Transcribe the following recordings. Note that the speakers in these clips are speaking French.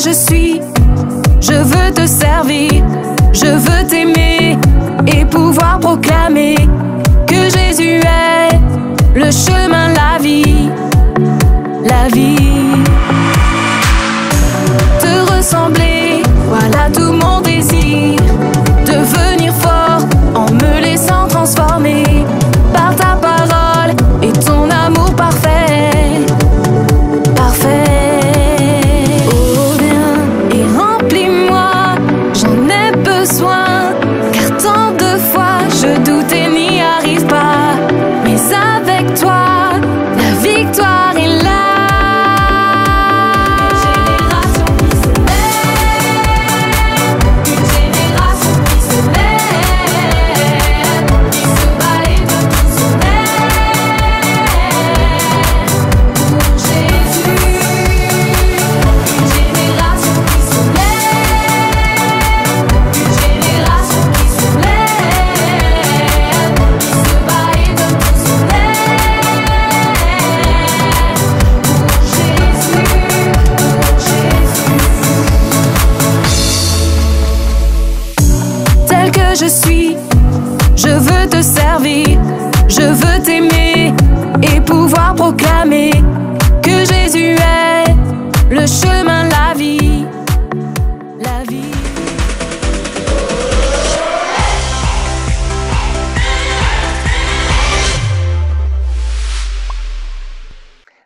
Je suis, je veux te servir, je veux t'aimer et pouvoir proclamer que Jésus est le chemin, la vie, la vie. Te ressembler, voilà tout mon désir, devenir fort en me laissant transformer par ta parole et ton amour parfait, parfait. Car tant de fois je doute et n'y arrive pas, mais avec toi la victoire est là. Une génération qui se lève, qui se bat et de tout son aile pour Jésus. Une génération qui se lève, une génération qui se lève, qui se bat et de tout son aile pour Jésus, pour Jésus. Tel que je suis, je veux te servir, je veux t'aimer et pouvoir proclamer que Jésus est le chemin, la vie, la vie.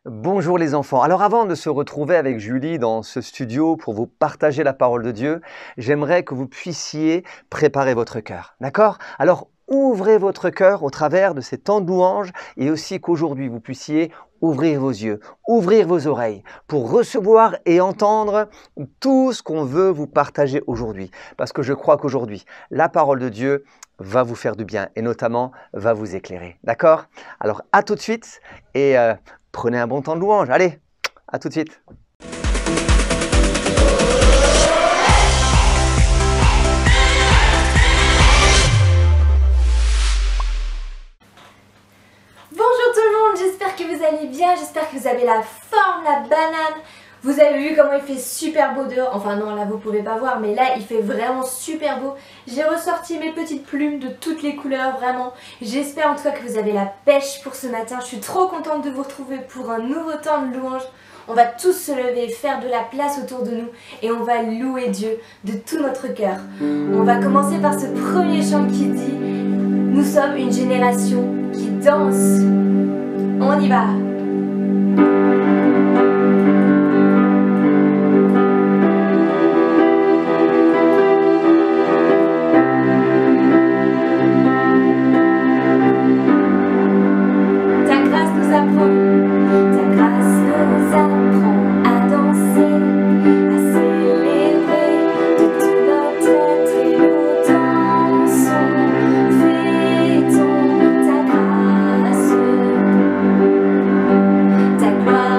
Bonjour les enfants. Alors avant de se retrouver avec Julie dans ce studio pour vous partager la parole de Dieu, j'aimerais que vous puissiez préparer votre cœur. D'accord? Alors ouvrez votre cœur au travers de ces temps de louange et aussi qu'aujourd'hui vous puissiez ouvrir vos yeux, ouvrir vos oreilles pour recevoir et entendre tout ce qu'on veut vous partager aujourd'hui. Parce que je crois qu'aujourd'hui, la parole de Dieu va vous faire du bien et notamment va vous éclairer. D'accord? Alors à tout de suite et prenez un bon temps de louange. Allez, à tout de suite. Bonjour tout le monde, j'espère que vous allez bien, j'espère que vous avez la forme, la banane. Vous avez vu comment il fait super beau dehors, enfin non là vous pouvez pas voir mais là il fait vraiment super beau. J'ai ressorti mes petites plumes de toutes les couleurs vraiment. J'espère en tout cas que vous avez la pêche pour ce matin. Je suis trop contente de vous retrouver pour un nouveau temps de louange. On va tous se lever, faire de la place autour de nous et on va louer Dieu de tout notre cœur. On va commencer par ce premier chant qui dit « Nous sommes une génération qui danse ». On y va. Ta gloire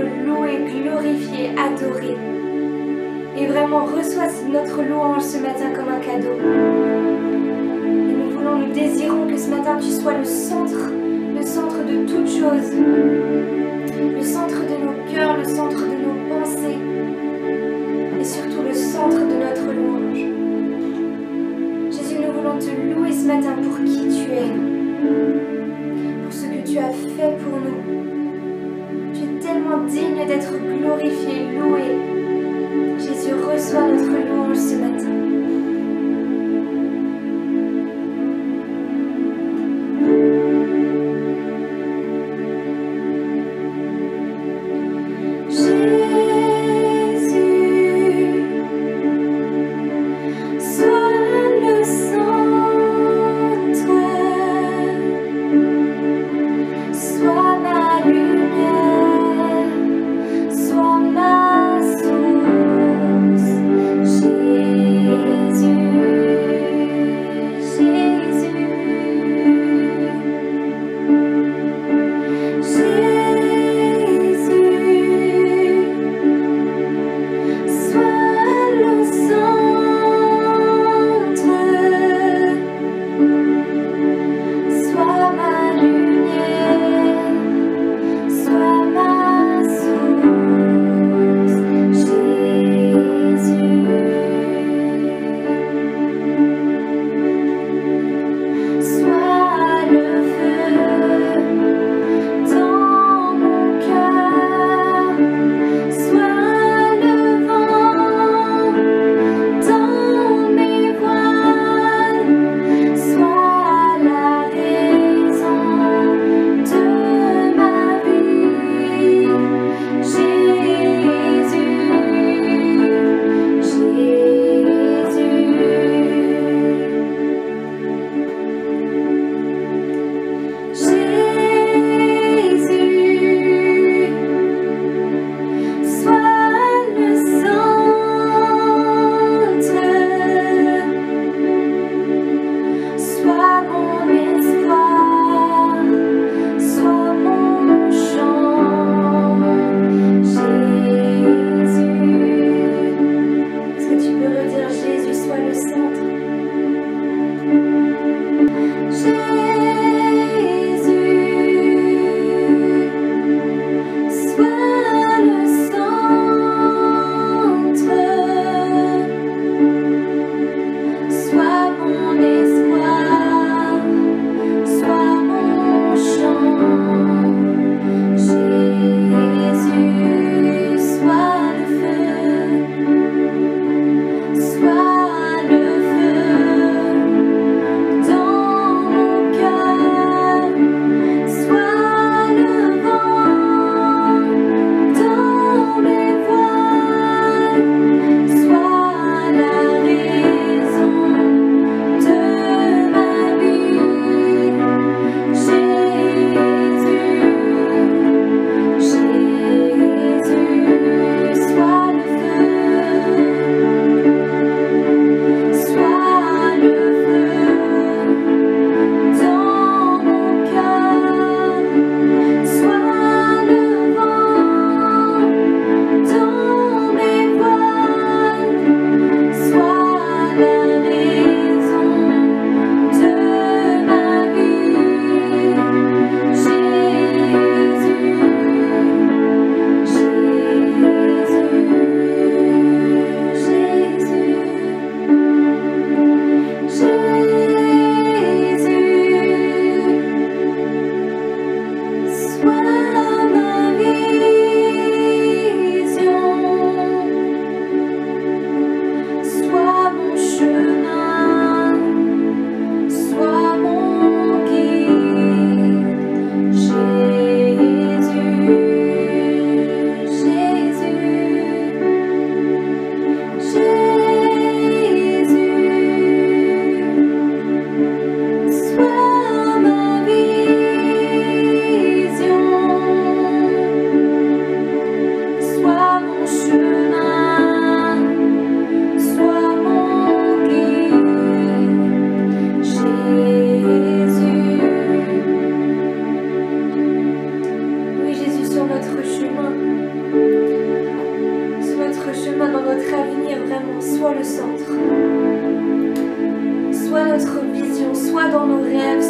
être loué, glorifié, adoré. Et vraiment, reçois notre louange ce matin comme un cadeau. Et nous désirons que ce matin tu sois le centre de toutes choses. Le centre de nos cœurs, le centre de nos pensées. Et surtout le centre de notre louange. Jésus, nous voulons te louer ce matin pour qui tu es. Pour ce que tu as fait pour nous. Tu es tellement digne d'être glorifié, loué. Jésus, reçois notre louange ce matin. Sois le centre.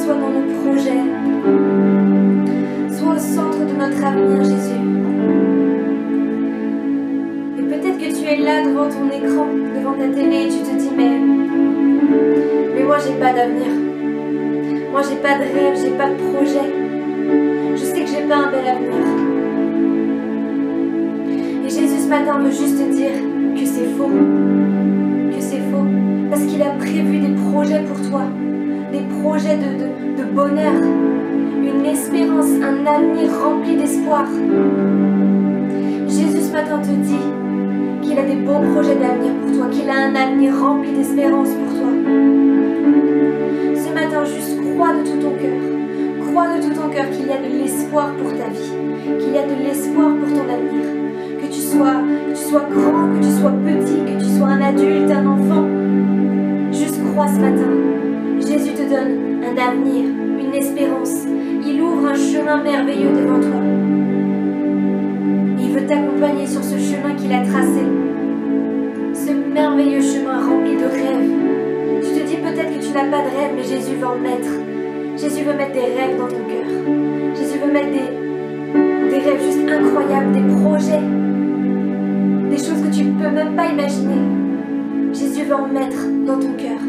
sois dans nos projets. Sois au centre de notre avenir, Jésus. Et peut-être que tu es là devant ton écran, devant ta télé, et tu te dis, mais moi j'ai pas d'avenir. Moi j'ai pas de rêve, j'ai pas de projet. Je sais que j'ai pas un bel avenir. Et Jésus ce matin veut juste te dire que c'est faux. Que c'est faux. Parce qu'il a prévu des projets pour toi. Des projets de bonheur. Une espérance, un avenir rempli d'espoir. Jésus ce matin te dit qu'il a des beaux projets d'avenir pour toi. Qu'il a un avenir rempli d'espérance pour toi. Ce matin, juste crois de tout ton cœur. Crois de tout ton cœur qu'il y a de l'espoir pour ta vie. Qu'il y a de l'espoir pour ton avenir. Que tu sois grand, que tu sois petit, que tu sois un adulte, un enfant. Juste crois ce matin. Jésus te donne un avenir, une espérance. Il ouvre un chemin merveilleux devant toi. Il veut t'accompagner sur ce chemin qu'il a tracé. Ce merveilleux chemin rempli de rêves. Tu te dis peut-être que tu n'as pas de rêve, mais Jésus veut en mettre. Jésus veut mettre des rêves dans ton cœur. Jésus veut mettre des rêves juste incroyables, des projets. Des choses que tu ne peux même pas imaginer. Jésus veut en mettre dans ton cœur.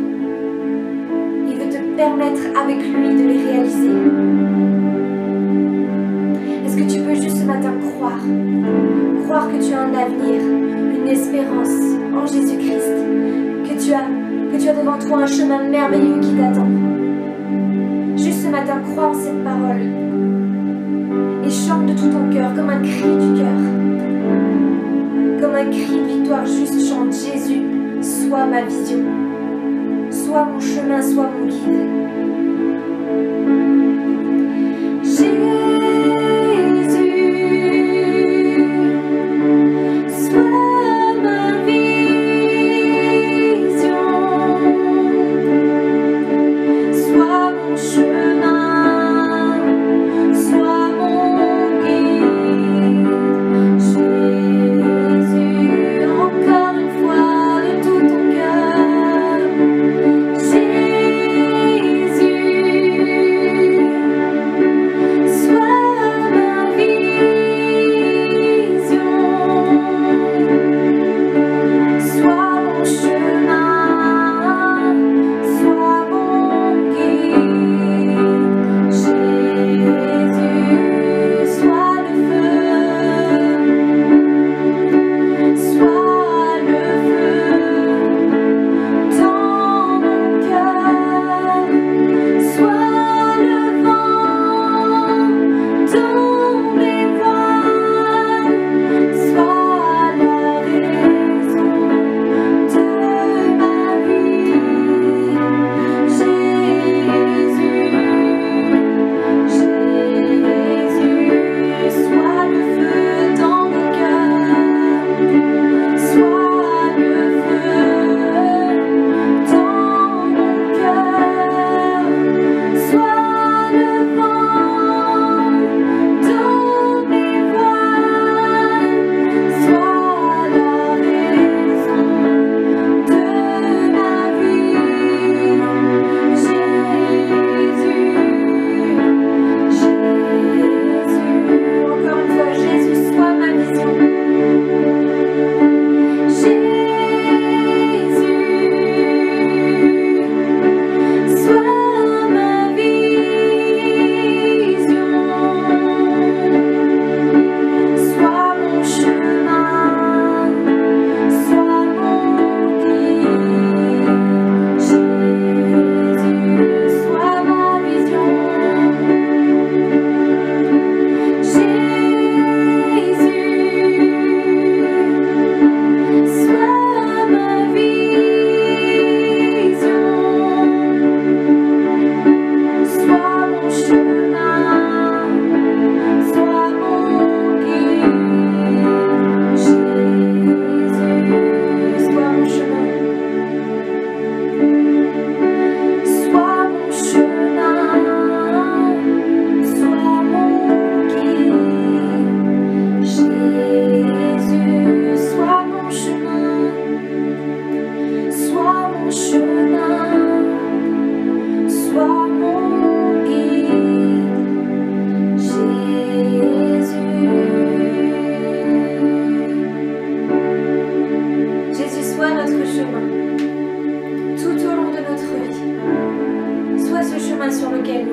Il veut te permettre avec lui de les réaliser. Est-ce que tu peux juste ce matin croire? Croire que tu as un avenir, une espérance en Jésus-Christ. Que tu as devant toi un chemin merveilleux qui t'attend. Juste ce matin, crois en cette parole. Et chante de tout ton cœur, comme un cri du cœur. Comme un cri de victoire, juste chante Jésus, sois ma vision. Sois mon chemin, sois mon guide. Jésus,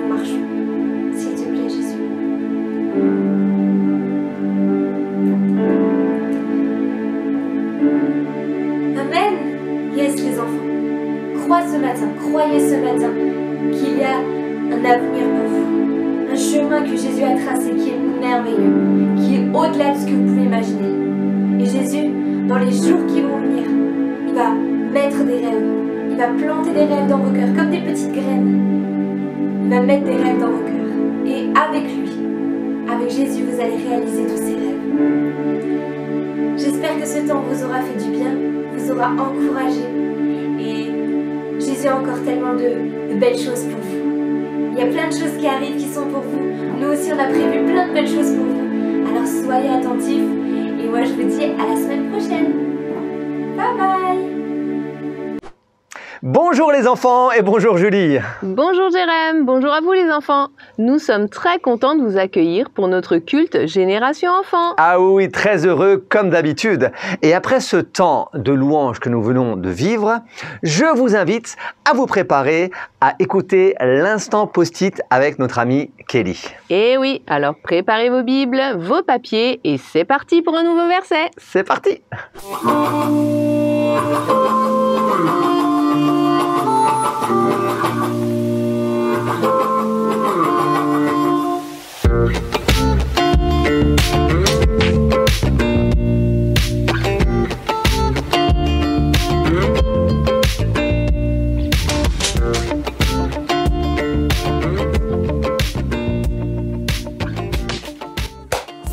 nous marchons. S'il te plaît, Jésus. Amen. Yes, les enfants. Croyez ce matin qu'il y a un avenir pour vous. Un chemin que Jésus a tracé qui est merveilleux, qui est au-delà de ce que vous pouvez imaginer. Et Jésus, dans les jours qui vont venir, il va mettre des rêves. Il va planter des rêves dans vos cœurs, comme des petites graines. Il va mettre des rêves dans vos cœurs. Et avec lui, avec Jésus, vous allez réaliser tous ces rêves. J'espère que ce temps vous aura fait du bien, vous aura encouragé. Et Jésus a encore tellement de belles choses pour vous. Il y a plein de choses qui arrivent, qui sont pour vous. Nous aussi, on a prévu plein de belles choses pour vous. Alors soyez attentifs. Et moi, je vous dis à la semaine prochaine. Bye bye. Bonjour les enfants et bonjour Julie. Bonjour Jérém, bonjour à vous les enfants. Nous sommes très contents de vous accueillir pour notre culte Génération Enfant. Ah oui, très heureux comme d'habitude. Et après ce temps de louange que nous venons de vivre, je vous invite à vous préparer à écouter l'instant post-it avec notre amie Kelly. Et oui, alors préparez vos Bibles, vos papiers et c'est parti pour un nouveau verset. C'est parti.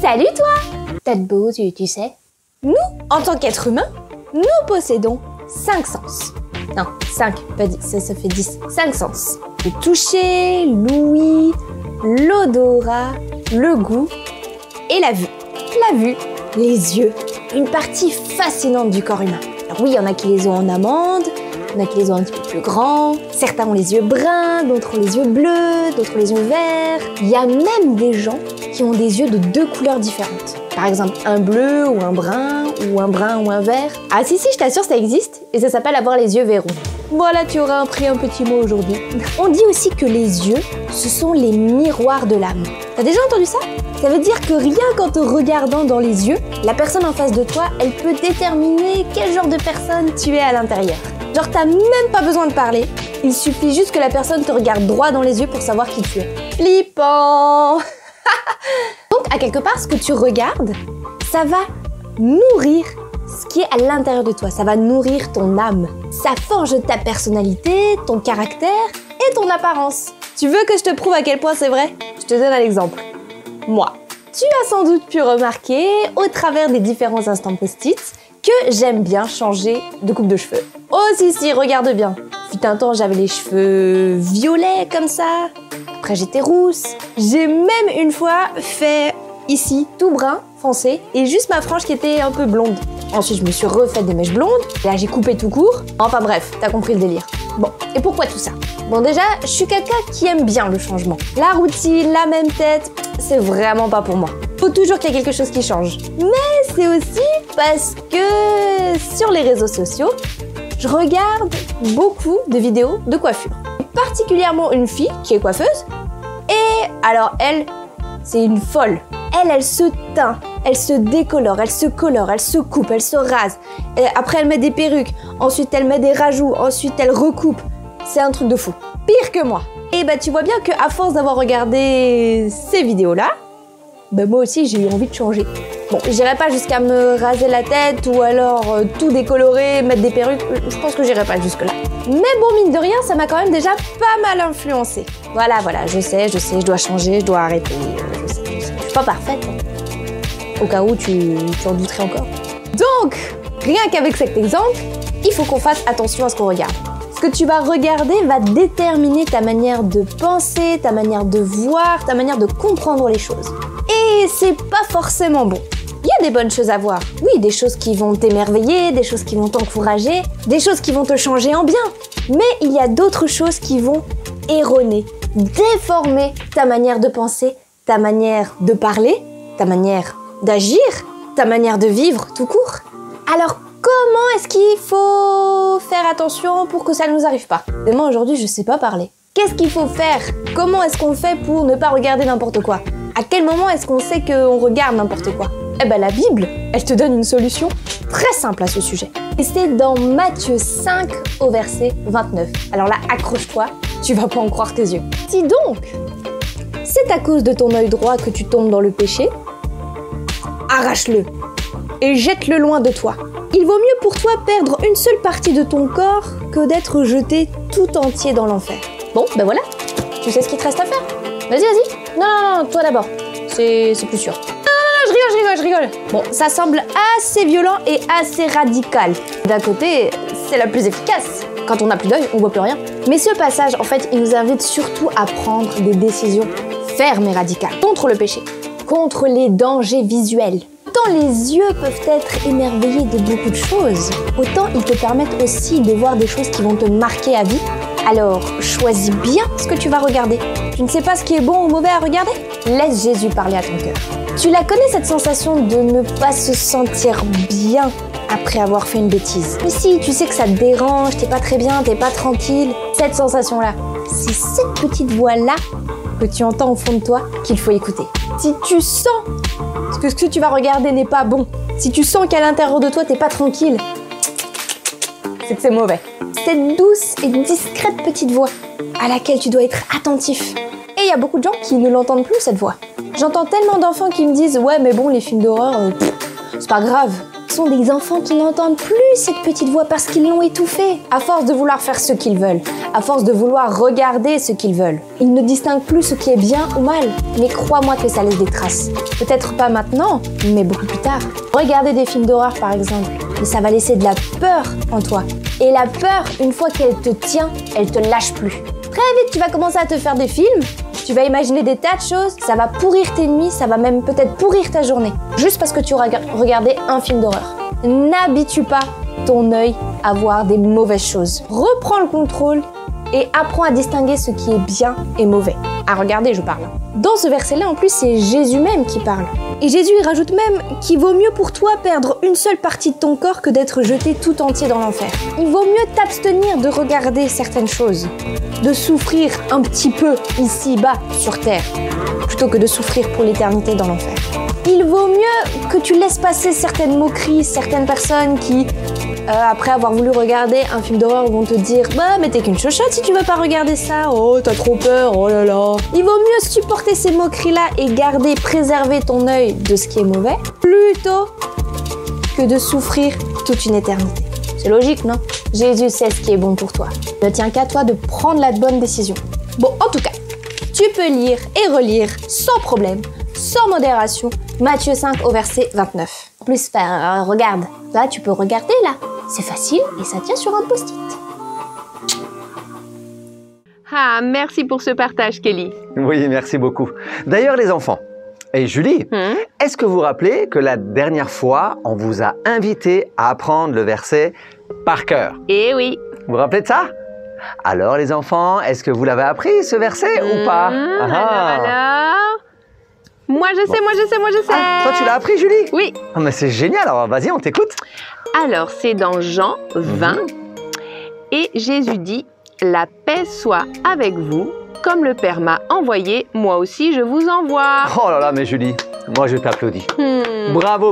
Salut toi! T'as de beaux yeux, tu sais. Nous, en tant qu'êtres humains, nous possédons 5 sens. Non, 5, pas 10, ça fait 10. 5 sens. Le toucher, l'ouïe, l'odorat, le goût et la vue. La vue, les yeux, une partie fascinante du corps humain. Alors oui, il y en a qui les ont en amande, il y en a qui les ont un petit peu plus grands, certains ont les yeux bruns, d'autres ont les yeux bleus, d'autres ont les yeux verts. Il y a même des gens qui ont des yeux de 2 couleurs différentes. Par exemple, un bleu ou un brun ou un vert. Ah si, je t'assure, ça existe et ça s'appelle avoir les yeux verrons. Voilà, tu auras appris un petit mot aujourd'hui. On dit aussi que les yeux, ce sont les miroirs de l'âme. T'as déjà entendu ça? Ça veut dire que rien qu'en te regardant dans les yeux, la personne en face de toi, elle peut déterminer quel genre de personne tu es à l'intérieur. Genre, t'as même pas besoin de parler, il suffit juste que la personne te regarde droit dans les yeux pour savoir qui tu es. Flippant. Donc, à quelque part, ce que tu regardes, ça va nourrir ce qui est à l'intérieur de toi. Ça va nourrir ton âme. Ça forge ta personnalité, ton caractère et ton apparence. Tu veux que je te prouve à quel point c'est vrai? Je te donne un exemple. Moi. Tu as sans doute pu remarquer, au travers des différents instants post-it, que j'aime bien changer de coupe de cheveux. Oh si, regarde bien. Fut un temps, j'avais les cheveux violets comme ça. Après, j'étais rousse. J'ai même une fois fait ici tout brun, foncé, et juste ma frange qui était un peu blonde. Ensuite, je me suis refait des mèches blondes. Là, j'ai coupé tout court. Enfin bref, t'as compris le délire. Bon, et pourquoi tout ça? Bon, déjà, je suis quelqu'un qui aime bien le changement. La routine, la même tête, c'est vraiment pas pour moi. Faut toujours qu'il y ait quelque chose qui change. Mais c'est aussi parce que sur les réseaux sociaux, je regarde beaucoup de vidéos de coiffure. Particulièrement une fille qui est coiffeuse. Et alors elle, c'est une folle. Elle se teint, elle se décolore, elle se colore, elle se coupe, elle se rase. Et après elle met des perruques, ensuite elle met des rajouts, ensuite elle recoupe. C'est un truc de fou. Pire que moi. Et bah tu vois bien qu'à force d'avoir regardé ces vidéos-là, bah moi aussi j'ai eu envie de changer. Bon, j'irai pas jusqu'à me raser la tête ou alors tout décolorer, mettre des perruques, je pense que j'irai pas jusque là. Mais bon, mine de rien, ça m'a quand même déjà pas mal influencé. Voilà, je sais, je dois changer, je dois arrêter, je sais. Je suis pas parfaite, hein. Au cas où tu en douterais encore. Donc, rien qu'avec cet exemple, il faut qu'on fasse attention à ce qu'on regarde. Ce que tu vas regarder va déterminer ta manière de penser, ta manière de voir, ta manière de comprendre les choses. Et c'est pas forcément bon. Il y a des bonnes choses à voir. Oui, des choses qui vont t'émerveiller, des choses qui vont t'encourager, des choses qui vont te changer en bien. Mais il y a d'autres choses qui vont erroner, déformer ta manière de penser, ta manière de parler, ta manière d'agir, ta manière de vivre tout court. Alors comment est-ce qu'il faut faire attention pour que ça ne nous arrive pas? Moi aujourd'hui je sais pas parler. Qu'est-ce qu'il faut faire? Comment est-ce qu'on fait pour ne pas regarder n'importe quoi? À quel moment est-ce qu'on sait qu'on regarde n'importe quoi? Eh ben la Bible, elle te donne une solution très simple à ce sujet. Et c'est dans Matthieu 5 au verset 29. Alors là, accroche-toi, tu vas pas en croire tes yeux. Si donc, c'est à cause de ton œil droit que tu tombes dans le péché, arrache-le et jette-le loin de toi. Il vaut mieux pour toi perdre une seule partie de ton corps que d'être jeté tout entier dans l'enfer. Bon, ben voilà, tu sais ce qu'il te reste à faire. Vas-y, vas-y. Non, toi d'abord, c'est plus sûr. Je rigole. Bon, ça semble assez violent et assez radical. D'un côté, c'est la plus efficace. Quand on n'a plus d'œil, on voit plus rien. Mais ce passage, en fait, il nous invite surtout à prendre des décisions fermes et radicales contre le péché, contre les dangers visuels. Autant les yeux peuvent être émerveillés de beaucoup de choses, autant ils te permettent aussi de voir des choses qui vont te marquer à vie. Alors, choisis bien ce que tu vas regarder. Tu ne sais pas ce qui est bon ou mauvais à regarder? Laisse Jésus parler à ton cœur. Tu la connais, cette sensation de ne pas se sentir bien après avoir fait une bêtise? Mais si, tu sais que ça te dérange, t'es pas très bien, t'es pas tranquille. Cette sensation-là, c'est cette petite voix-là que tu entends au fond de toi qu'il faut écouter. Si tu sens que ce que tu vas regarder n'est pas bon, si tu sens qu'à l'intérieur de toi t'es pas tranquille, c'est que c'est mauvais. Cette douce et discrète petite voix à laquelle tu dois être attentif. Et il y a beaucoup de gens qui ne l'entendent plus, cette voix. J'entends tellement d'enfants qui me disent « Ouais, mais bon, les films d'horreur, c'est pas grave ». Ce sont des enfants qui n'entendent plus cette petite voix parce qu'ils l'ont étouffée. À force de vouloir faire ce qu'ils veulent, à force de vouloir regarder ce qu'ils veulent, ils ne distinguent plus ce qui est bien ou mal. Mais crois-moi que ça laisse des traces. Peut-être pas maintenant, mais beaucoup plus tard. Regarder des films d'horreur, par exemple, mais ça va laisser de la peur en toi. Et la peur, une fois qu'elle te tient, elle te lâche plus. Très vite, tu vas commencer à te faire des films, tu vas imaginer des tas de choses, ça va pourrir tes nuits, ça va même peut-être pourrir ta journée. Juste parce que tu auras regardé un film d'horreur. N'habitue pas ton œil à voir des mauvaises choses. Reprends le contrôle et apprends à distinguer ce qui est bien et mauvais. À regarder, je parle. Dans ce verset-là, en plus, c'est Jésus même qui parle. Et Jésus, il rajoute même qu'il vaut mieux pour toi perdre une seule partie de ton corps que d'être jeté tout entier dans l'enfer. Il vaut mieux t'abstenir de regarder certaines choses, de souffrir un petit peu ici-bas sur terre, plutôt que de souffrir pour l'éternité dans l'enfer. Il vaut mieux que tu laisses passer certaines moqueries, certaines personnes qui, après avoir voulu regarder un film d'horreur, vont te dire « Bah, mais t'es qu'une chochotte si tu veux pas regarder ça, oh, t'as trop peur, oh là là ». Il vaut mieux supporter ces moqueries-là et garder, préserver ton œil de ce qui est mauvais, plutôt que de souffrir toute une éternité. C'est logique, non? Jésus sait ce qui est bon pour toi. Ne tient qu'à toi de prendre la bonne décision. Bon, en tout cas, tu peux lire et relire sans problème, sans modération, Matthieu 5 au verset 29. En plus, regarde, là tu peux regarder là, c'est facile et ça tient sur un post-it. Ah, merci pour ce partage, Kelly. Oui, merci beaucoup. D'ailleurs, les enfants, et Julie, est-ce que vous vous rappelez que la dernière fois, on vous a invité à apprendre le verset par cœur? Eh oui. Vous vous rappelez de ça? Alors, les enfants, est-ce que vous l'avez appris, ce verset, ou pas? Alors... Moi je sais. Ah, toi, tu l'as appris, Julie? Oui. Ah, mais c'est génial, alors vas-y, on t'écoute. Alors, c'est dans Jean 20, et Jésus dit « La paix soit avec vous, comme le Père m'a envoyé, moi aussi je vous envoie. » Oh là là, mais Julie, moi je t'applaudis. Bravo,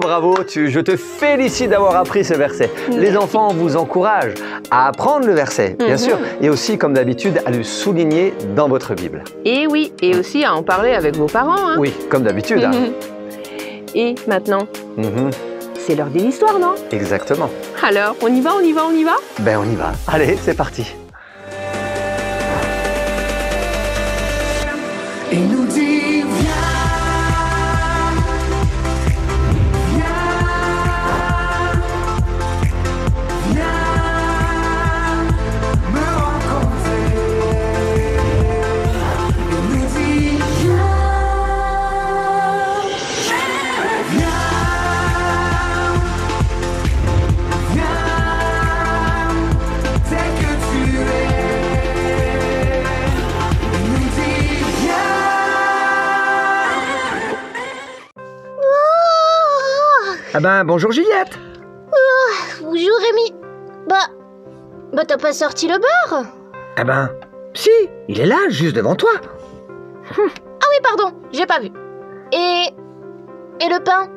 je te félicite d'avoir appris ce verset. Les enfants, on vous encourage à apprendre le verset, bien sûr, et aussi, comme d'habitude, à le souligner dans votre Bible. Et oui, et aussi à en parler avec vos parents. Hein. Oui, comme d'habitude. Et maintenant, c'est l'heure de l'histoire, non? Exactement. Alors, on y va? Ben, on y va. Allez, c'est parti. Il nous dit viens, me rencontrer. Il nous dit viens, tel que tu es. Il nous dit Ah ben, bonjour Juliette. Bonjour Rémi. Bah t'as pas sorti le bar? Ah ben, Si, il est là, juste devant toi. Ah oui, pardon, j'ai pas vu. Et le pain?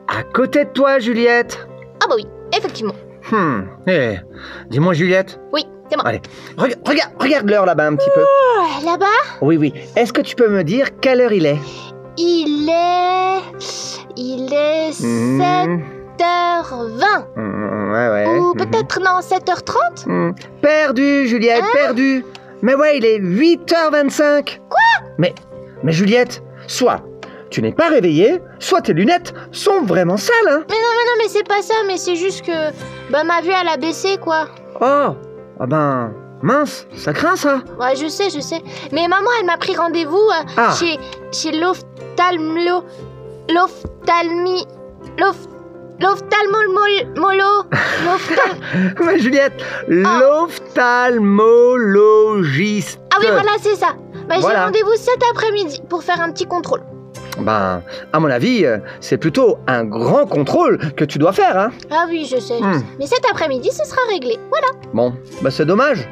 À côté de toi, Juliette. Ah bah oui, effectivement. Eh, dis-moi, Juliette. Oui, c'est moi. Allez, regarde l'heure là-bas un petit peu. Là-bas? Oui, oui. Est-ce que tu peux me dire quelle heure il est? Il est 7h20. Ouais. Ou peut-être, non, 7h30? Perdu, Juliette, perdu. Mais ouais, il est 8h25. Quoi? Mais Juliette, soit tu n'es pas réveillée, soit tes lunettes sont vraiment sales, hein. Mais non, mais c'est pas ça, mais c'est juste que ma vue, elle a baissé, quoi. Oh, ah ben, mince, ça craint ça. Ouais, je sais. Mais maman, elle m'a pris rendez-vous chez l'ophtalmolo. Mais Juliette, l'ophtalmologiste. Ah oui, voilà, c'est ça. Voilà. J'ai rendez-vous cet après-midi pour faire un petit contrôle. Ben, à mon avis, c'est plutôt un grand contrôle que tu dois faire, hein. Ah oui, je sais. Mais cet après-midi, ce sera réglé. Voilà. Bon, bah c'est dommage.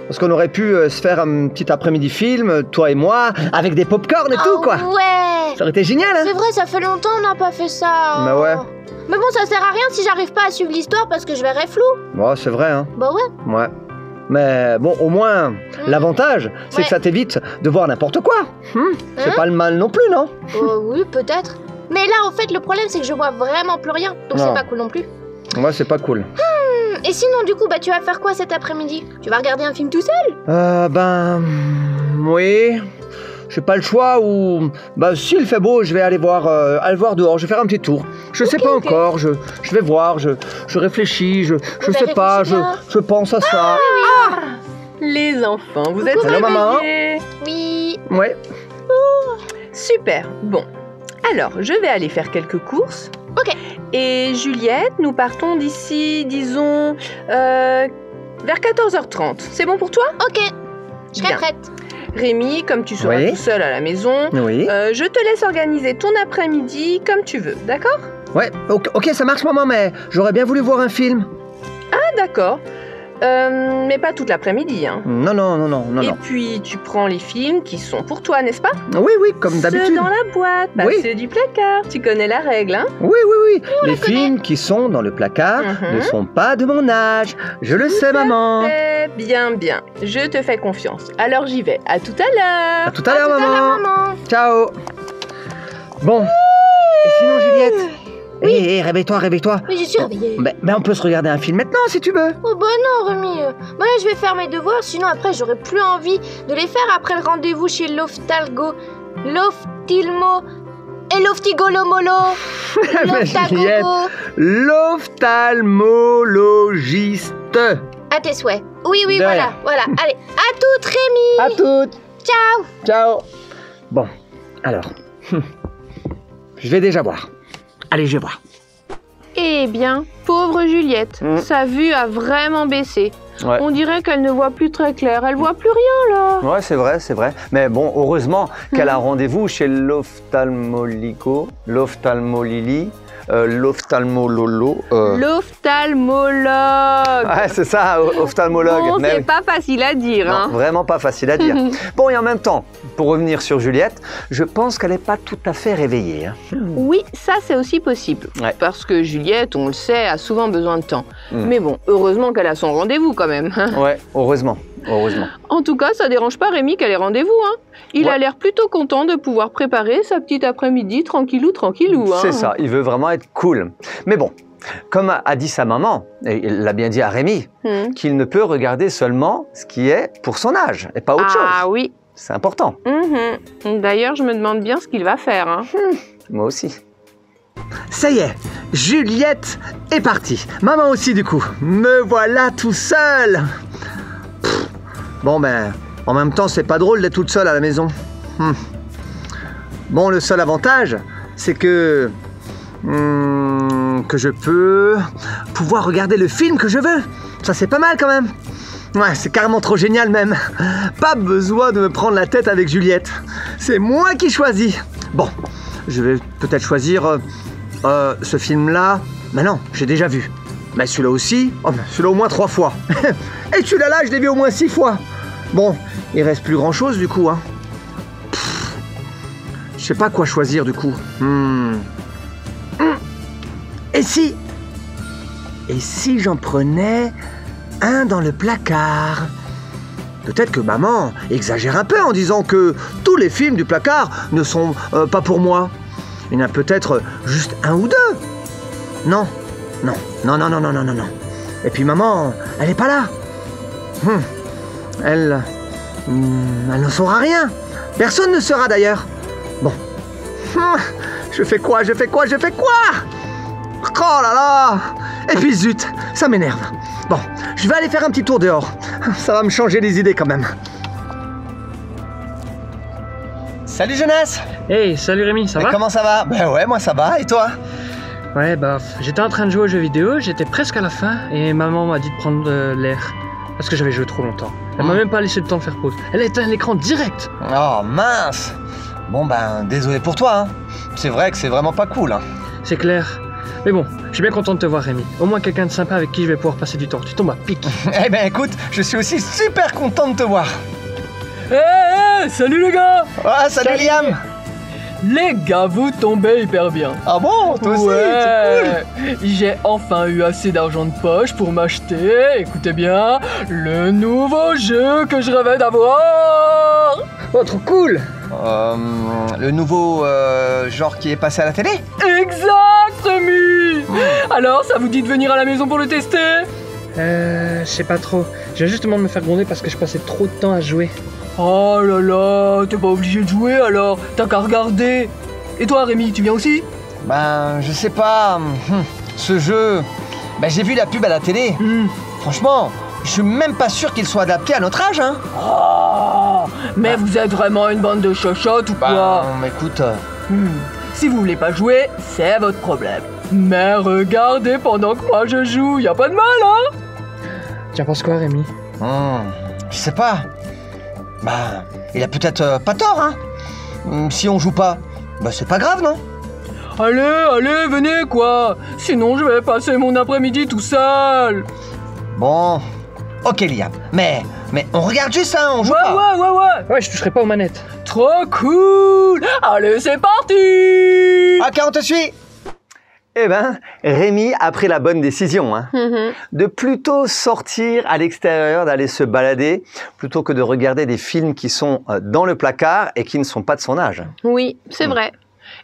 Parce qu'on aurait pu se faire un petit après-midi film, toi et moi, avec des pop-corn et tout, quoi. Ouais. Ça aurait été génial, hein. C'est vrai, ça fait longtemps qu'on n'a pas fait ça. Bah ouais. Mais bon, ça sert à rien si j'arrive pas à suivre l'histoire parce que je verrai flou. Bon, c'est vrai, hein. Bah ouais. Ouais. Mais bon, au moins, l'avantage, c'est que ça t'évite de voir n'importe quoi. C'est pas le mal non plus, non? Oui, peut-être. Mais là, en fait, le problème, c'est que je vois vraiment plus rien. Donc c'est pas cool non plus. Ouais, c'est pas cool. Et sinon, du coup, tu vas faire quoi cet après-midi? Tu vas regarder un film tout seul? Oui. J'ai pas le choix ou... Bah, s'il fait beau, je vais aller voir dehors. Je vais faire un petit tour. Je sais pas encore. Je vais voir. Je réfléchis. Je sais pas. Je pense à ça. Les enfants, vous êtes Allô, maman? réveillés? Oui. Ouais. Super. Bon. Alors, je vais aller faire quelques courses. Ok. Et Juliette, nous partons d'ici, disons, vers 14h30. C'est bon pour toi? Ok. Je serai Bien. prête. Rémi, comme tu seras Oui. tout seul à la maison, Oui. je te laisse organiser ton après-midi comme tu veux, d'accord? Ouais, ok, ça marche, maman, mais j'aurais bien voulu voir un film. Ah, d'accord. Mais pas toute l'après-midi, hein. Non. Et puis, tu prends les films qui sont pour toi, n'est-ce pas? Oui, comme d'habitude. Ceux dans la boîte, pas Oui. ceux du placard. Tu connais la règle, hein? Oui. Les films qui sont dans le placard ne sont pas de mon âge. Je le sais, maman. Bien. Je te fais confiance. Alors, j'y vais. À tout à l'heure. À tout à l'heure, maman. Maman. Ciao. Bon. Et sinon, Juliette? Oui. Réveille-toi. Oui, je suis réveillée. Mais on peut se regarder un film maintenant, si tu veux. Oh bah non, Rémi. Là, je vais faire mes devoirs, sinon après, j'aurai plus envie de les faire après le rendez-vous chez l'ophtalmo... Et l'ophtigolomolo. Mais Juliette, l'ophtalmologiste. À tes souhaits. Oui, De voilà. Allez, à toutes, Rémi. À toutes. Ciao. Bon, alors, je vais déjà voir. Allez, je vais voir. Eh bien, pauvre Juliette, sa vue a vraiment baissé. Ouais. On dirait qu'elle ne voit plus très clair. Elle voit plus rien, là. Ouais, c'est vrai. Mais bon, heureusement qu'elle a rendez-vous chez l'ophtalmololo. L'ophtalmologue. Ouais, c'est ça, ophtalmologue. Bon, Mais c'est oui. pas facile à dire, Non, hein. vraiment pas facile à dire. Bon, et en même temps, pour revenir sur Juliette, je pense qu'elle n'est pas tout à fait réveillée, hein. Oui, ça c'est aussi possible. Ouais. Parce que Juliette, on le sait, a souvent besoin de temps. Mais bon, heureusement qu'elle a son rendez-vous quand même. Ouais, heureusement. En tout cas, ça dérange pas Rémi qu'elle ait rendez-vous, hein. Il a l'air plutôt content de pouvoir préparer sa petite après-midi tranquillou. Hein. C'est ça, il veut vraiment être cool. Mais bon, comme a dit sa maman, et il l'a bien dit à Rémi, qu'il ne peut regarder seulement ce qui est pour son âge et pas autre chose. Ah oui. C'est important. D'ailleurs, je me demande bien ce qu'il va faire, hein. Moi aussi. Ça y est, Juliette est partie. Maman aussi du coup. Me voilà tout seul. Bon ben, en même temps, c'est pas drôle d'être toute seule à la maison. Bon, le seul avantage, c'est que je peux pouvoir regarder le film que je veux. Ça, c'est pas mal quand même. Ouais, c'est carrément trop génial même. Pas besoin de me prendre la tête avec Juliette. C'est moi qui choisis. Bon, je vais peut-être choisir ce film-là. Mais non, j'ai déjà vu. Mais celui-là aussi, celui-là au moins 3 fois. Et celui-là, je l'ai vu au moins 6 fois. Bon, il reste plus grand-chose du coup, hein. Je sais pas quoi choisir du coup. Et si j'en prenais un dans le placard? Peut-être que maman exagère un peu en disant que tous les films du placard ne sont pas pour moi. Il y en a peut-être juste un ou deux. Non. Et puis maman, elle n'est pas là. Elle ne saura rien. Personne ne saura d'ailleurs. Bon. Je fais quoi? Oh là là! Et puis zut, ça m'énerve. Bon, je vais aller faire un petit tour dehors. Ça va me changer les idées quand même. Salut Jonas! Hey, salut Rémi, ça va? Comment ça va? Ben ouais, moi ça va, et toi? Ouais, bah, j'étais en train de jouer aux jeux vidéo, j'étais presque à la fin, et maman m'a dit de prendre l'air. Parce que j'avais joué trop longtemps. Elle m'a même pas laissé le temps de faire pause. Elle a éteint l'écran direct. Oh mince! Bon ben, désolé pour toi, hein. C'est vrai que c'est vraiment pas cool, hein. C'est clair. Mais bon, je suis bien content de te voir Rémi. Au moins quelqu'un de sympa avec qui je vais pouvoir passer du temps. Tu tombes à pic. Eh ben écoute, je suis aussi super content de te voir. Salut les gars! Ah, salut Liam! Les gars, vous tombez hyper bien. Ah bon? Toi aussi? C'est cool! J'ai enfin eu assez d'argent de poche pour m'acheter, écoutez bien, le nouveau jeu que je rêvais d'avoir. Oh, trop cool! Le nouveau genre qui est passé à la télé? Exact, Rémi! Alors, ça vous dit de venir à la maison pour le tester? Je sais pas trop. Je viens justement de me faire gronder parce que je passais trop de temps à jouer. Oh là là, t'es pas obligé de jouer alors, t'as qu'à regarder. Et toi Rémi, tu viens aussi? Ben, je sais pas. Ce jeu... Ben, j'ai vu la pub à la télé. Franchement, je suis même pas sûr qu'il soit adapté à notre âge, hein. Oh, mais vous êtes vraiment une bande de chochottes ou quoi? Écoute... Si vous voulez pas jouer, c'est votre problème. Mais regardez pendant que moi je joue, y a pas de mal, hein? Tu en penses quoi Rémi? Je sais pas. Bah, il a peut-être pas tort, hein. Si on joue pas, bah c'est pas grave, non? Allez, venez quoi. Sinon je vais passer mon après-midi tout seul. Bon, ok Liam, mais on regarde juste, hein, on joue pas. Ouais. Ouais, je toucherai pas aux manettes. Trop cool. Allez, c'est parti. Ok, on te suit. Eh ben, Rémi a pris la bonne décision, hein, de plutôt sortir à l'extérieur, d'aller se balader, plutôt que de regarder des films qui sont dans le placard et qui ne sont pas de son âge. Oui, c'est vrai.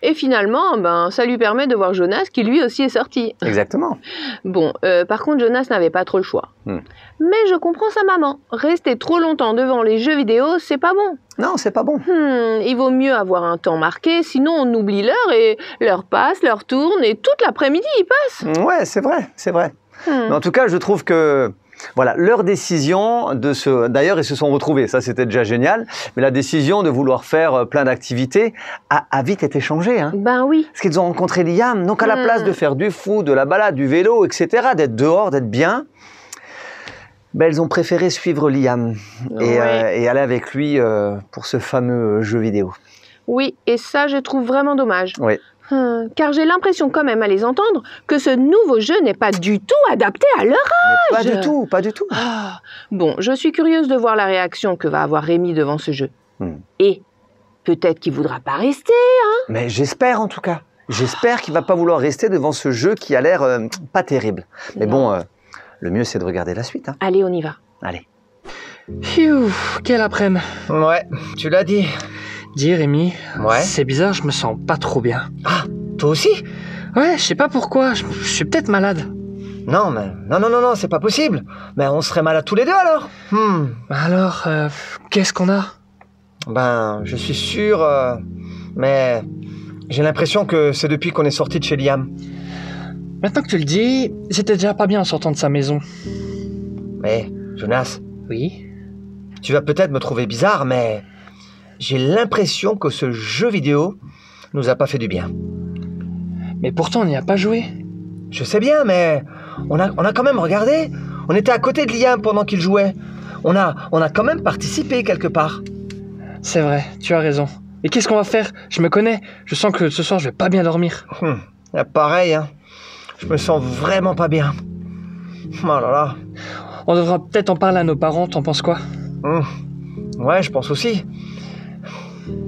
Et finalement, ben, ça lui permet de voir Jonas qui lui aussi est sorti. Exactement. Bon, par contre, Jonas n'avait pas trop le choix. Mais je comprends sa maman. Rester trop longtemps devant les jeux vidéo, c'est pas bon. Non, c'est pas bon. Il vaut mieux avoir un temps marqué, sinon on oublie l'heure et l'heure passe, l'heure tourne et toute l'après-midi il passe. Ouais, c'est vrai. Mais en tout cas, je trouve que voilà, leur décision d'ailleurs, ils se sont retrouvés, ça c'était déjà génial, mais la décision de vouloir faire plein d'activités a vite été changée. Hein. Ben oui. Parce qu'ils ont rencontré Liam, donc à la place de faire du foot, de la balade, du vélo, etc., d'être dehors, d'être bien, ben, elles ont préféré suivre Liam et aller avec lui pour ce fameux jeu vidéo. Oui, et ça je trouve vraiment dommage. Oui. Car j'ai l'impression quand même à les entendre que ce nouveau jeu n'est pas du tout adapté à leur âge. Pas du tout. Bon, je suis curieuse de voir la réaction que va avoir Rémi devant ce jeu. Et peut-être qu'il voudra pas rester, hein. Mais j'espère en tout cas. J'espère qu'il va pas vouloir rester devant ce jeu qui a l'air pas terrible. Mais bon, le mieux c'est de regarder la suite. Hein. Allez, on y va. Allez. Pfiou, quel après-midi. Ouais, tu l'as dit. Dis Rémi, Ouais. c'est bizarre, je me sens pas trop bien. Ah, toi aussi? Ouais, je sais pas pourquoi, je suis peut-être malade. Non, mais non, c'est pas possible. Mais on serait malades tous les deux alors. Alors, qu'est-ce qu'on a? Ben, je suis sûr, mais j'ai l'impression que c'est depuis qu'on est sorti de chez Liam. Maintenant que tu le dis, j'étais déjà pas bien en sortant de sa maison. Mais, Jonas, Oui? tu vas peut-être me trouver bizarre, mais j'ai l'impression que ce jeu vidéo nous a pas fait du bien. Mais pourtant, on n'y a pas joué. Je sais bien, mais on a quand même regardé. On était à côté de Liam pendant qu'il jouait. On a quand même participé quelque part. C'est vrai, tu as raison. Et qu'est-ce qu'on va faire? Je me connais, je sens que ce soir je vais pas bien dormir. Pareil, hein. Je me sens vraiment pas bien. Oh là là. On devra peut-être en parler à nos parents, t'en penses quoi? Ouais, je pense aussi.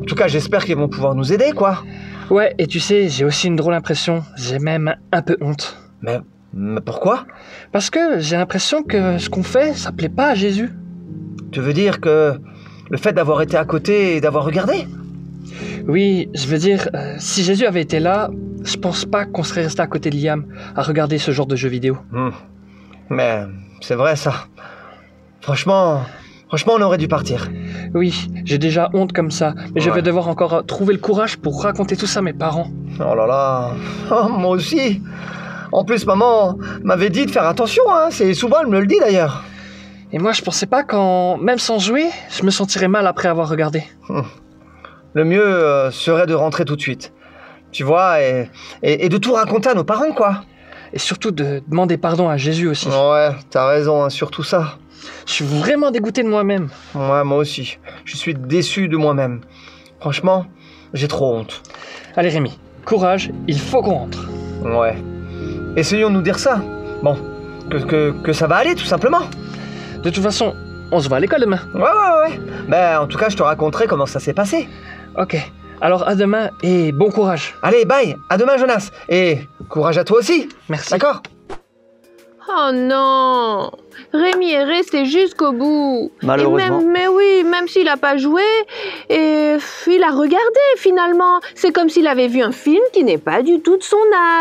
En tout cas, j'espère qu'ils vont pouvoir nous aider, quoi. Ouais, et tu sais, j'ai aussi une drôle impression. J'ai même un peu honte. Mais pourquoi? Parce que j'ai l'impression que ce qu'on fait, ça plaît pas à Jésus. Tu veux dire que le fait d'avoir été à côté et d'avoir regardé? Oui, je veux dire, si Jésus avait été là, je pense pas qu'on serait resté à côté de Liam à regarder ce genre de jeux vidéo. Mais c'est vrai, ça. Franchement, on aurait dû partir. Oui, j'ai déjà honte comme ça, mais je Ouais. vais devoir encore trouver le courage pour raconter tout ça à mes parents. Oh là là. Oh, moi aussi. En plus, maman m'avait dit de faire attention, hein. C'est souvent, elle me le dit d'ailleurs. Et moi, je pensais pas même sans jouer, je me sentirais mal après avoir regardé. Le mieux serait de rentrer tout de suite. Tu vois, et de tout raconter à nos parents, quoi. Et surtout de demander pardon à Jésus aussi. Ouais, t'as raison, hein, surtout ça. Je suis vraiment dégoûté de moi-même. Ouais, moi aussi. Je suis déçu de moi-même. Franchement, j'ai trop honte. Allez Rémi, courage, il faut qu'on rentre. Ouais. Essayons de nous dire ça. Bon, que ça va aller, tout simplement. De toute façon, on se voit à l'école demain. Ouais. Ben, en tout cas, je te raconterai comment ça s'est passé. Ok, alors à demain et bon courage. Allez, bye. À demain, Jonas. Et courage à toi aussi. Merci. D'accord? Oh non, Rémi est resté jusqu'au bout. Malheureusement. Mais oui, même s'il n'a pas joué, et il a regardé finalement. C'est comme s'il avait vu un film qui n'est pas du tout de son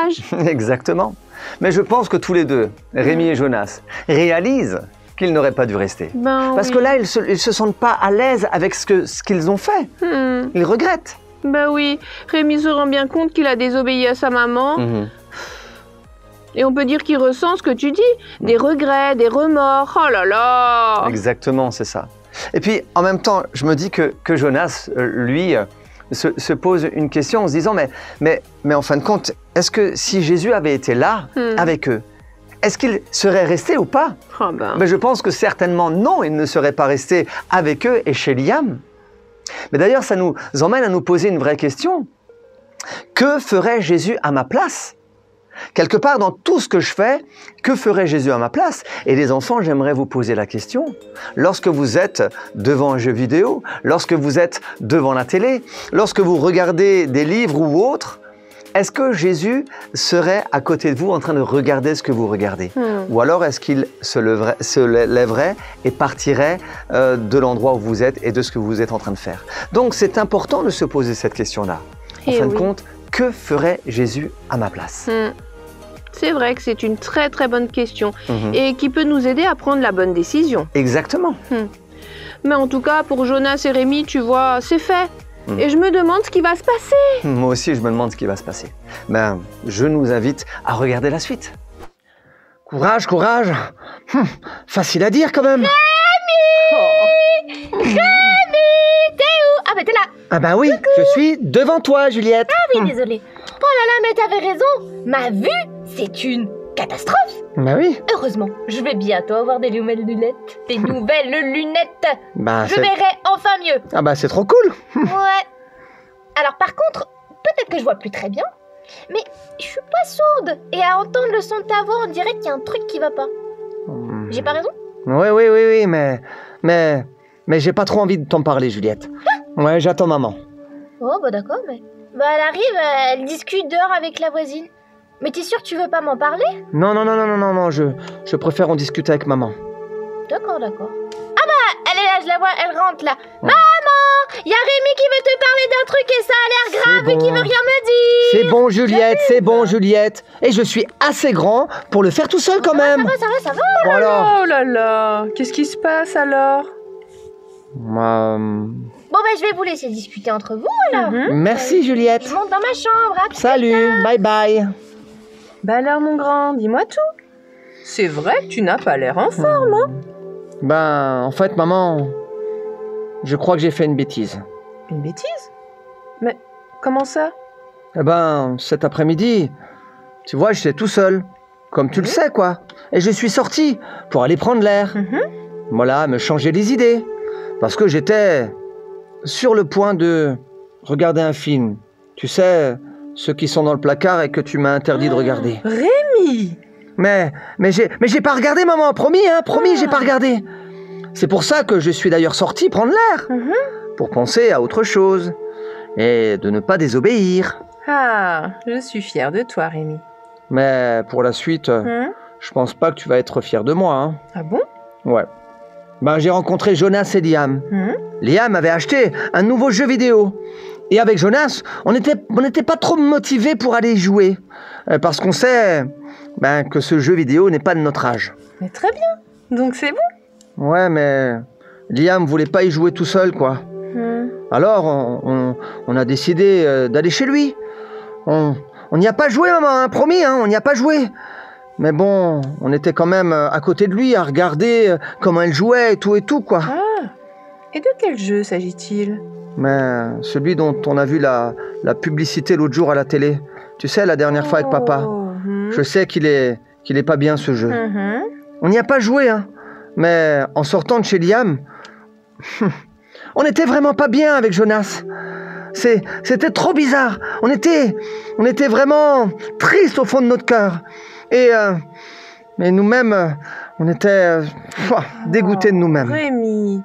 âge. Exactement. Mais je pense que tous les deux, Rémi et Jonas, réalisent qu'ils n'auraient pas dû rester. Parce que là, ils se sentent pas à l'aise avec ce qu'ils ont fait. Ils regrettent. Ben oui, Rémi se rend bien compte qu'il a désobéi à sa maman. Et on peut dire qu'il ressent ce que tu dis, des regrets, des remords. Oh là là! Exactement, c'est ça. Et puis, en même temps, je me dis que Jonas, lui, se pose une question en se disant, mais en fin de compte, est-ce que si Jésus avait été là, avec eux, est-ce qu'il serait resté ou pas? Mais je pense que certainement non, il ne serait pas resté avec eux et chez Liam. Mais d'ailleurs, ça nous emmène à nous poser une vraie question. Que ferait Jésus à ma place? Quelque part dans tout ce que je fais, que ferait Jésus à ma place? Et les enfants, j'aimerais vous poser la question. Lorsque vous êtes devant un jeu vidéo, lorsque vous êtes devant la télé, lorsque vous regardez des livres ou autres, est-ce que Jésus serait à côté de vous en train de regarder ce que vous regardez? Ou alors est-ce qu'il se lèverait et partirait de l'endroit où vous êtes et de ce que vous êtes en train de faire? Donc c'est important de se poser cette question-là. En fin de compte, que ferait Jésus à ma place? C'est vrai que c'est une très très bonne question et qui peut nous aider à prendre la bonne décision. Exactement. Mais en tout cas, pour Jonas et Rémi, tu vois, c'est fait. Et je me demande ce qui va se passer. Moi aussi, je me demande ce qui va se passer. Ben, je nous invite à regarder la suite. Courage, courage. Facile à dire quand même. Rémi, t'es où? Ah bah t'es là. Ah ben oui, je suis devant toi, Juliette. Ah oui, désolée. Oh là là, mais t'avais raison. Ma vue, c'est une catastrophe. Ben oui. Heureusement, je vais bientôt avoir des nouvelles lunettes. Des nouvelles lunettes. Ben, Je verrai enfin mieux. Ah ben c'est trop cool. Ouais. Alors par contre, peut-être que je vois plus très bien, mais je suis pas sourde. Et à entendre le son de ta voix, on dirait qu'il y a un truc qui va pas. J'ai pas raison? Oui, mais j'ai pas trop envie de t'en parler, Juliette. Ouais, j'attends maman. Oh bah d'accord, mais... Bah elle arrive, elle discute dehors avec la voisine. Mais t'es sûr que tu veux pas m'en parler? Non, je préfère en discuter avec maman. D'accord. Ah bah, elle est là, je la vois, elle rentre là. Maman! Y a Rémi qui veut te parler d'un truc et ça a l'air grave et qui veut rien me dire. C'est bon, Juliette. Et je suis assez grand pour le faire tout seul quand même. Ça va. Voilà. Oh là là, qu'est-ce qui se passe alors? Bon bah je vais vous laisser discuter entre vous alors. Merci, Juliette. Je monte dans ma chambre, à plus Salut, bye bye. Bah alors mon grand, dis-moi tout. C'est vrai que tu n'as pas l'air en forme, hein? Ben, en fait, maman, je crois que j'ai fait une bêtise. Une bêtise? Mais comment ça? Eh ben, cet après-midi, tu vois, j'étais tout seul, comme tu le sais, quoi. Et je suis sorti pour aller prendre l'air. Voilà, me changer les idées. Parce que j'étais sur le point de regarder un film. Tu sais, ceux qui sont dans le placard et que tu m'as interdit de regarder. Rémi! Mais j'ai pas regardé, maman, promis, j'ai pas regardé. C'est pour ça que je suis d'ailleurs sorti prendre l'air, pour penser à autre chose et de ne pas désobéir. Ah, je suis fière de toi, Rémi. Mais pour la suite, je pense pas que tu vas être fier de moi. Hein. Ah bon? Ouais. Ben, j'ai rencontré Jonas et Liam. Liam avait acheté un nouveau jeu vidéo. Et avec Jonas, on n'était pas trop motivés pour aller y jouer. Parce qu'on sait que ce jeu vidéo n'est pas de notre âge. Mais très bien, donc c'est bon. Ouais, mais Liam voulait pas y jouer tout seul, quoi. Alors, on a décidé d'aller chez lui. On n'y a pas joué, maman, hein, promis, hein, on n'y a pas joué. Mais bon, on était quand même à côté de lui à regarder comment elle jouait et tout, quoi. Ah, et de quel jeu s'agit-il? Mais celui dont on a vu la publicité l'autre jour à la télé. Tu sais, la dernière fois avec papa. Je sais qu'il est pas bien, ce jeu. On n'y a pas joué, hein. Mais en sortant de chez Liam, on n'était vraiment pas bien avec Jonas. C'était trop bizarre. On était vraiment tristes au fond de notre cœur. Et nous-mêmes, on était dégoûtés de nous-mêmes. Rémi,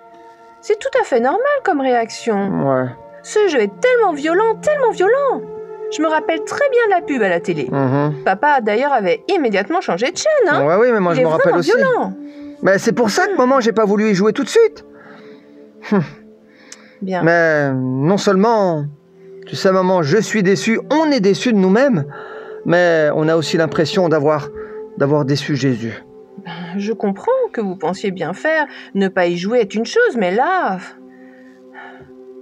c'est tout à fait normal comme réaction. Ouais. Ce jeu est tellement violent, tellement violent. Je me rappelle très bien de la pub à la télé. Papa, d'ailleurs, avait immédiatement changé de chaîne. Hein. Ouais, oui, mais moi, je me rappelle aussi. Violent. Mais c'est pour ça que, maman, j'ai pas voulu y jouer tout de suite. Bien. Mais non seulement, tu sais, maman, je suis déçu, on est déçu de nous-mêmes, mais on a aussi l'impression d'avoir déçu Jésus. Je comprends que vous pensiez bien faire. Ne pas y jouer est une chose, mais là...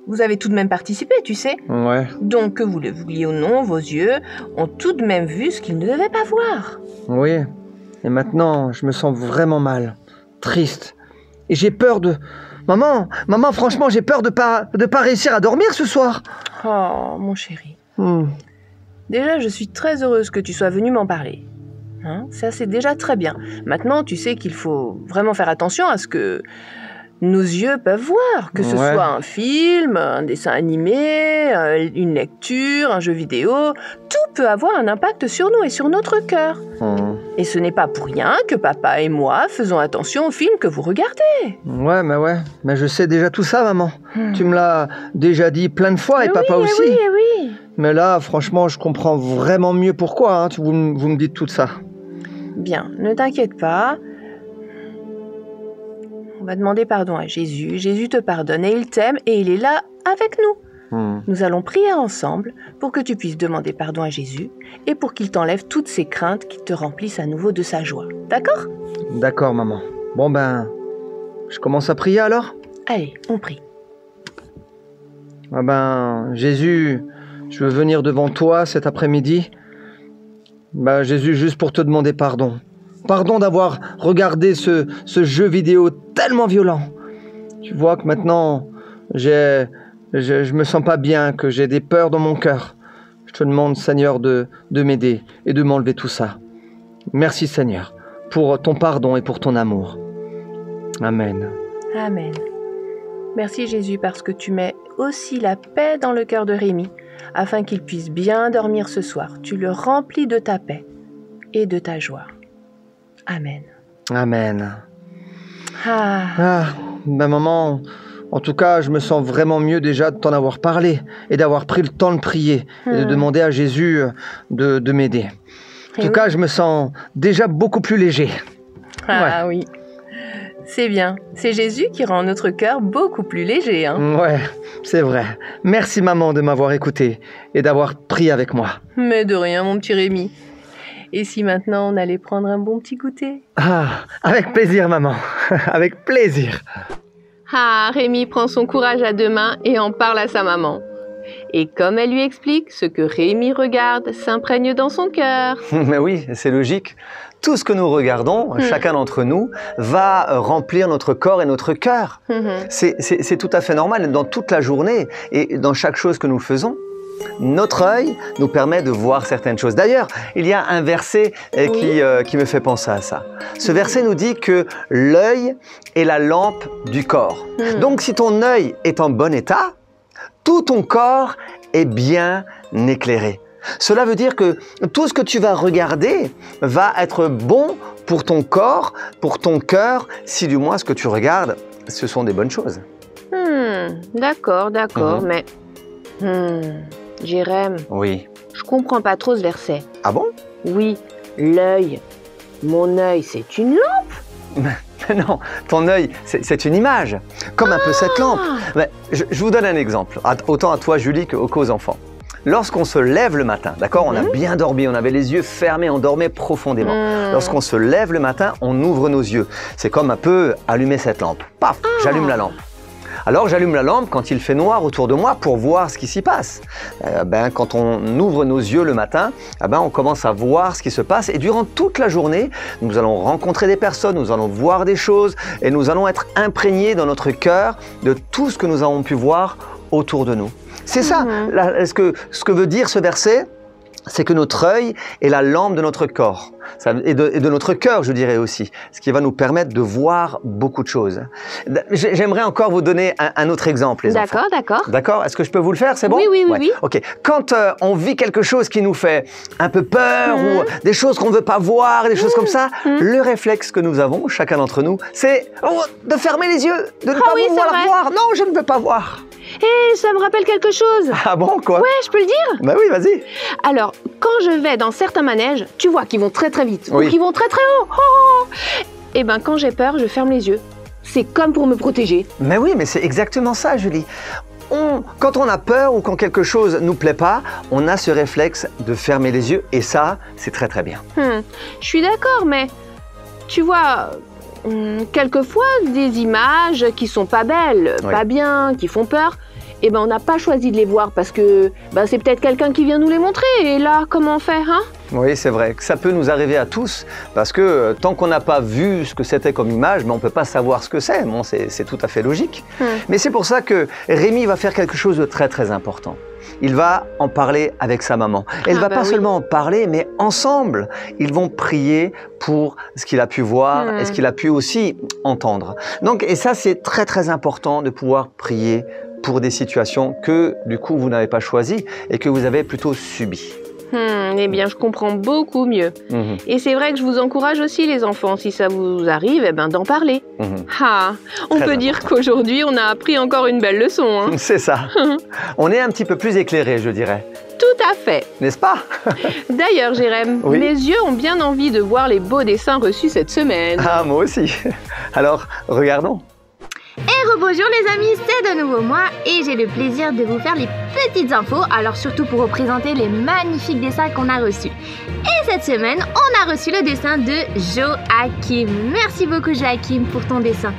Vous avez tout de même participé, tu sais. Ouais. Donc, que vous le vouliez ou non, vos yeux ont tout de même vu ce qu'ils ne devaient pas voir. Oui. Et maintenant, je me sens vraiment mal, triste. Et j'ai peur de... Maman, franchement, j'ai peur de pas réussir à dormir ce soir. Oh, mon chéri. Déjà, je suis très heureuse que tu sois venu m'en parler. Hein, ça, c'est déjà très bien. Maintenant, tu sais qu'il faut vraiment faire attention à ce que nos yeux peuvent voir, que ce soit un film, un dessin animé, une lecture, un jeu vidéo. Tout peut avoir un impact sur nous et sur notre cœur. Et ce n'est pas pour rien que papa et moi faisons attention aux films que vous regardez. Ouais, mais je sais déjà tout ça, maman. Tu me l'as déjà dit plein de fois et papa aussi. Oui. Mais là, franchement, je comprends vraiment mieux pourquoi vous me dites tout ça. Bien, ne t'inquiète pas. On va demander pardon à Jésus. Jésus te pardonne et il t'aime et il est là avec nous. Nous allons prier ensemble pour que tu puisses demander pardon à Jésus et pour qu'il t'enlève toutes ces craintes qui te remplissent à nouveau de sa joie. D'accord? D'accord, maman. Bon je commence à prier alors? Allez, on prie. Jésus, je veux venir devant toi cet après-midi. Jésus, juste pour te demander pardon. Pardon d'avoir regardé ce jeu vidéo tellement violent. Tu vois que maintenant, je me sens pas bien, que j'ai des peurs dans mon cœur. Je te demande, Seigneur, de m'aider et de m'enlever tout ça. Merci, Seigneur, pour ton pardon et pour ton amour. Amen. Amen. Merci, Jésus, parce que tu mets aussi la paix dans le cœur de Rémi, afin qu'il puisse bien dormir ce soir. Tu le remplis de ta paix et de ta joie. Amen. Amen. Maman, en tout cas, je me sens vraiment mieux déjà de t'en avoir parlé et d'avoir pris le temps de prier et de demander à Jésus de m'aider. En tout cas, je me sens déjà beaucoup plus léger. Oui. C'est bien. C'est Jésus qui rend notre cœur beaucoup plus léger. Hein. Ouais, c'est vrai. Merci maman de m'avoir écouté et d'avoir prié avec moi. Mais de rien, mon petit Rémi. Et si maintenant on allait prendre un bon petit goûter? Avec plaisir, maman. Avec plaisir. Rémi prend son courage à deux mains et en parle à sa maman. Et comme elle lui explique, ce que Rémi regarde s'imprègne dans son cœur. Mais oui, c'est logique. Tout ce que nous regardons, chacun d'entre nous, va remplir notre corps et notre cœur. C'est tout à fait normal dans toute la journée et dans chaque chose que nous faisons. Notre œil nous permet de voir certaines choses. D'ailleurs, il y a un verset qui me fait penser à ça. Ce verset nous dit que l'œil est la lampe du corps. Donc, si ton œil est en bon état, tout ton corps est bien éclairé. Cela veut dire que tout ce que tu vas regarder va être bon pour ton corps, pour ton cœur, si du moins ce que tu regardes ce sont des bonnes choses. D'accord, mais... Jérém, Oui. je comprends pas trop ce verset. Ah bon? Oui, l'œil. Mon œil, c'est une lampe. Non, ton œil, c'est une image, comme un peu cette lampe. Mais je vous donne un exemple, autant à toi Julie qu'aux enfants. Lorsqu'on se lève le matin, d'accord, on a bien dormi, on avait les yeux fermés, on dormait profondément. Lorsqu'on se lève le matin, on ouvre nos yeux. C'est comme un peu allumer cette lampe. Paf, j'allume la lampe. Alors j'allume la lampe quand il fait noir autour de moi pour voir ce qui s'y passe. Quand on ouvre nos yeux le matin, on commence à voir ce qui se passe et durant toute la journée, nous allons rencontrer des personnes, nous allons voir des choses et nous allons être imprégnés dans notre cœur de tout ce que nous avons pu voir autour de nous. C'est ça, ce que veut dire ce verset, c'est que notre œil est la lampe de notre corps et de notre cœur, je dirais aussi, ce qui va nous permettre de voir beaucoup de choses. J'aimerais encore vous donner un autre exemple, les enfants. D'accord. D'accord? Est-ce que je peux vous le faire? C'est bon? Oui. Ok. Quand on vit quelque chose qui nous fait un peu peur ou des choses qu'on ne veut pas voir, des choses comme ça, le réflexe que nous avons, chacun d'entre nous, c'est de fermer les yeux, de ne pas vouloir voir. Non, je ne veux pas voir. Hé, ça me rappelle quelque chose. Ah bon, quoi? Ouais, je peux le dire? Bah oui, vas-y. Alors, quand je vais dans certains manèges, tu vois qu'ils vont très vite, Oui. ou qu'ils vont très haut. Et quand j'ai peur, je ferme les yeux. C'est comme pour me protéger. Mais oui, mais c'est exactement ça, Julie. Quand on a peur ou quand quelque chose nous plaît pas, on a ce réflexe de fermer les yeux et ça, c'est très bien. Je suis d'accord, mais tu vois, quelquefois, des images qui sont pas belles, pas bien, qui font peur, on n'a pas choisi de les voir parce que c'est peut-être quelqu'un qui vient nous les montrer. Et là, comment on fait, hein? Oui, c'est vrai que ça peut nous arriver à tous parce que tant qu'on n'a pas vu ce que c'était comme image, on ne peut pas savoir ce que c'est. Bon, c'est tout à fait logique. Mais c'est pour ça que Rémi va faire quelque chose de très important. Il va en parler avec sa maman. Elle va pas seulement en parler, mais ensemble, ils vont prier pour ce qu'il a pu voir et ce qu'il a pu aussi entendre. Donc, et ça, c'est très important de pouvoir prier pour des situations que, du coup, vous n'avez pas choisies et que vous avez plutôt subies. Eh bien, je comprends beaucoup mieux. Et c'est vrai que je vous encourage aussi, les enfants, si ça vous arrive, d'en parler. On peut dire qu'aujourd'hui, on a appris encore une belle leçon. Hein. C'est ça. On est un petit peu plus éclairé, je dirais. Tout à fait. N'est-ce pas? D'ailleurs, Jérém, Oui. mes yeux ont bien envie de voir les beaux dessins reçus cette semaine. Ah, moi aussi. Alors, regardons. Et rebonjour les amis, c'est de nouveau moi et j'ai le plaisir de vous faire les petites infos, alors surtout pour vous présenter les magnifiques dessins qu'on a reçus. Et cette semaine, on a reçu le dessin de Joachim. Merci beaucoup Joachim pour ton dessin.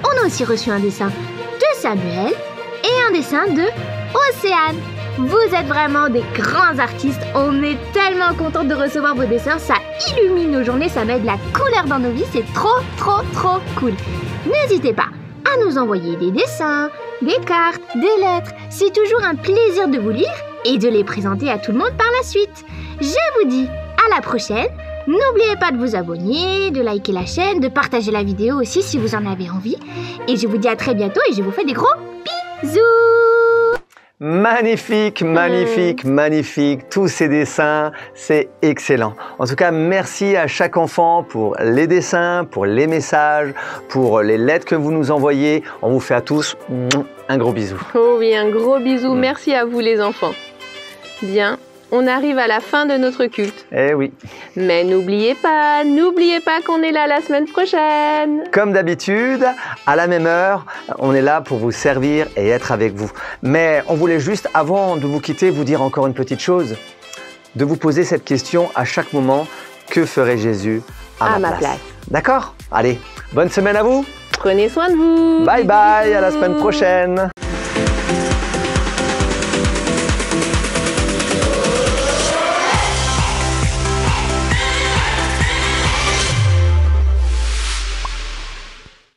On a aussi reçu un dessin de Samuel et un dessin de Océane. Vous êtes vraiment des grands artistes, on est tellement contents de recevoir vos dessins, ça illumine nos journées, ça met de la couleur dans nos vies, c'est trop cool. N'hésitez pas à nous envoyer des dessins, des cartes, des lettres. C'est toujours un plaisir de vous lire et de les présenter à tout le monde par la suite. Je vous dis à la prochaine. N'oubliez pas de vous abonner, de liker la chaîne, de partager la vidéo aussi si vous en avez envie. Et je vous dis à très bientôt et je vous fais des gros bisous. Magnifique, tous ces dessins, c'est excellent. En tout cas, merci à chaque enfant pour les dessins, pour les messages, pour les lettres que vous nous envoyez. On vous fait à tous un gros bisou. Oh oui, un gros bisou. Merci à vous les enfants. Bien, on arrive à la fin de notre culte. Eh oui. Mais n'oubliez pas qu'on est là la semaine prochaine. Comme d'habitude, à la même heure, on est là pour vous servir et être avec vous. Mais on voulait juste, avant de vous quitter, vous dire encore une petite chose. De vous poser cette question à chaque moment. Que ferait Jésus à ma place? D'accord? Allez, bonne semaine à vous. Prenez soin de vous. Bye bye, à la semaine prochaine.